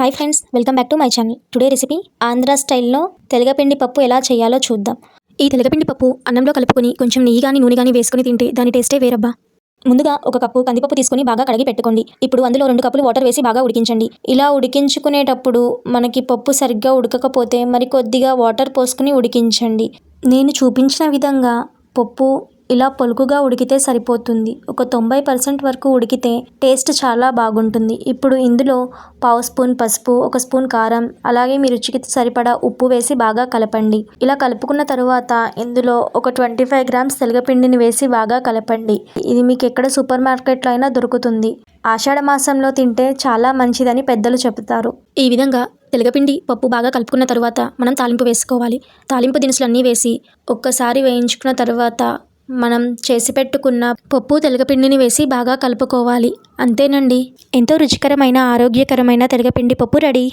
Hi friends, welcome back to my channel. Today recipe Andhra స్టైల్లో తెలగపిండి పప్పు ఎలా చేయాలో చూద్దాం. ఈ తెలగపిండి పప్పు అన్నంలో కలుపుకొని కొంచెం నెయ్యి కానీ నూనె కానీ వేసుకొని తింటే దాని టేస్టే వేరబ్బా. ముందుగా ఒక కప్పు కందిపప్పు తీసుకొని బాగా కడిగి పెట్టుకోండి. ఇప్పుడు అందులో 2 కప్పులు వాటర్ వేసి బాగా ఉడికించండి. ఇలా ఉడికించుకునేటప్పుడు మనకి పప్పు సరిగ్గా ఉడకకపోతే మరి కొద్దిగా వాటర్ పోసుకుని ఉడికించండి. నేను చూపించిన విధంగా పప్పు ఇలా పొలుకుగా ఉడికితే సరిపోతుంది. ఒక 90% వరకు ఉడికితే టేస్ట్ చాలా బాగుంటుంది. ఇప్పుడు ఇందులో పావు స్పూన్ పసుపు, 1 స్పూన్ కారం, అలాగే మీ రుచికి సరిపడా ఉప్పు వేసి బాగా కలపండి. ఇలా కలుపుకున్న తరువాత ఇందులో ఒక 25 గ్రామ్స్ తెలగపిండిని వేసి బాగా కలపండి. ఇది మీకు ఎక్కడ సూపర్ మార్కెట్లో అయినా దొరుకుతుంది. ఆషాఢ మాసంలో తింటే చాలా మంచిదని పెద్దలు చెబుతారు. ఈ విధంగా తెలగపిండి పప్పు బాగా కలుపుకున్న తర్వాత మనం తాలింపు వేసుకోవాలి. తాలింపు దినుసులన్నీ వేసి ఒక్కసారి వేయించుకున్న తర్వాత మనం చేసి పెట్టుకున్న పప్పు తెలగపిండిని వేసి బాగా కలుపుకోవాలి. అంతేనండి, ఎంతో రుచికరమైన ఆరోగ్యకరమైన తెలగపిండి పప్పు రెడీ.